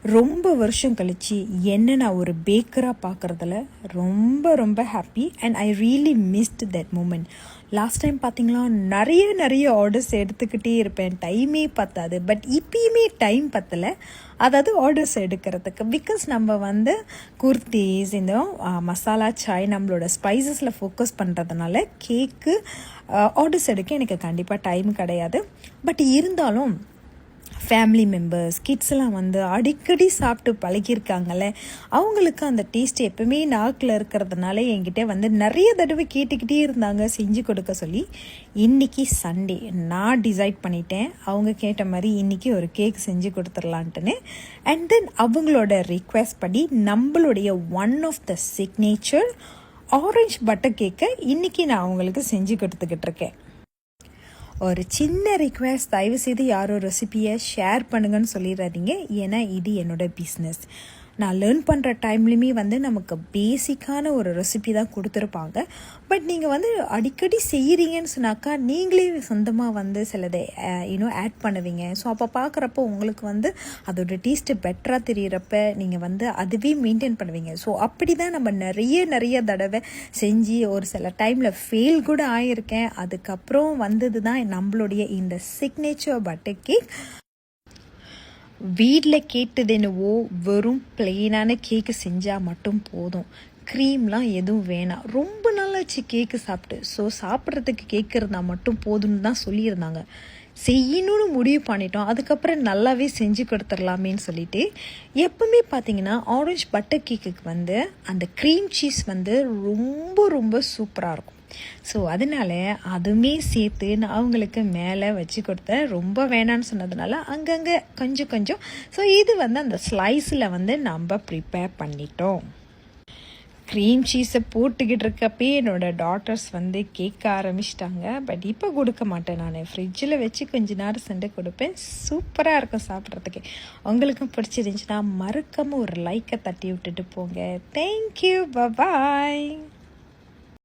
ரொம்ப வருஷம் கழிச்சு என்ன நான் ஒரு பேக்கராக பார்க்குறதுல ரொம்ப ரொம்ப happy and I really missed that moment. Last time பார்த்தீங்களா நிறைய ஆர்டர்ஸ் எடுத்துக்கிட்டே இருப்பேன், டைமே பத்தாது. பட் இப்பயுமே டைம் பத்தலை, அதாவது ஆர்டர்ஸ் எடுக்கிறதுக்கு. பிகாஸ் நம்ம குர்தீஸ், இந்த மசாலா சாய், நம்மளோட ஸ்பைசஸில் ஃபோக்கஸ் பண்ணுறதுனால கேக்கு ஆர்டர்ஸ் எடுக்க எனக்கு கண்டிப்பாக டைம் கிடையாது. பட் இருந்தாலும் ஃபேமிலி மெம்பர்ஸ், கிட்ஸ்லாம் அடிக்கடி சாப்பிட்டு பழகியிருக்காங்கல்ல, அவங்களுக்கு அந்த டேஸ்ட் எப்பவுமே நாக்கில் இருக்கிறதுனால என்கிட்ட நிறைய தடவை கேட்டுக்கிட்டே இருந்தாங்க செஞ்சு கொடுக்க சொல்லி. இன்றைக்கி சண்டே நான் டிசைட் பண்ணிட்டேன், அவங்க கேட்ட மாதிரி இன்றைக்கி ஒரு கேக் செஞ்சு கொடுத்துடலான்ட்டுன்னு. அண்ட் தென் அவங்களோட ரிக்வெஸ்ட் படி நம்மளுடைய one of the signature orange butter கேக்கை இன்றைக்கி நான் அவங்களுக்கு செஞ்சு கொடுத்துக்கிட்டு இருக்கேன். ஒரு சின்ன ரிக்வெஸ்ட், தயவு செய்து யாரும் ரெசிபியை ஷேர் பண்ணுங்கன்னு சொல்லிடாதீங்க. ஏன்னா இது என்னோட பிஸ்னஸ். நான் லேர்ன் பண்ணுற டைம்லேயுமே நமக்கு பேசிக்கான ஒரு ரெசிபி தான் கொடுத்துருப்பாங்க. பட் நீங்கள் அடிக்கடி செய்கிறீங்கன்னு சொன்னாக்கா நீங்களே சொந்தமாக சிலதை ஆட் பண்ணுவீங்க. ஸோ அப்போ பார்க்குறப்போ உங்களுக்கு அதோட டேஸ்ட்டு பெட்டராக தெரிகிறப்ப நீங்கள் அதுவே மெயின்டைன் பண்ணுவீங்க. ஸோ அப்படி தான் நம்ம நிறைய தடவை செஞ்சு ஒரு சில டைமில் ஃபெயில் கூட ஆகியிருக்கேன். அதுக்கப்புறம் வந்தது தான் நம்மளுடைய இந்த சிக்னேச்சர் பட்டர் கேக். வீட்டில் கேட்டது என்னவோ வெறும் பிளெயினான கேக்கு செஞ்சால் மட்டும் போதும், க்ரீம்லாம் எதுவும் வேணாம். ரொம்ப நாளாச்சு கேக்கு சாப்பிட்டு. ஸோ சாப்பிட்றதுக்கு கேக்கு இருந்தால் மட்டும் போதும்னு தான் சொல்லியிருந்தாங்க. செய்யணும்னு முடிவு பண்ணிட்டோம். அதுக்கப்புறம் நல்லாவே செஞ்சு கொடுத்துடலாமேன்னு சொல்லிட்டு, எப்பவுமே பார்த்தீங்கன்னா ஆரஞ்ச் பட்டர் கேக்குக்கு அந்த க்ரீம் சீஸ் ரொம்ப சூப்பராக இருக்கும். ஸோ அதனால அதுவுமே சேர்த்து நான் அவங்களுக்கு மேலே வச்சு கொடுத்தேன். ரொம்ப வேணான்னு சொன்னதுனால அங்கங்கே கொஞ்சம். ஸோ இது அந்த ஸ்லைஸில் நம்ம ப்ரிப்பேர் பண்ணிட்டோம். க்ரீம் சீஸை போட்டுக்கிட்டு இருக்கப்பே என்னோடய டாட்டர்ஸ் கேட்க ஆரம்பிச்சிட்டாங்க. பட் இப்போ கொடுக்க மாட்டேன், நான் ஃப்ரிட்ஜில் வச்சு கொஞ்ச நேரம் சென்று கொடுப்பேன். சூப்பராக இருக்கும் சாப்பிட்றதுக்கு. உங்களுக்கும் பிடிச்சிருந்துச்சுன்னா மறக்காமல் ஒரு லைக்கை தட்டி விட்டுட்டு போங்க. Thank you, bye bye.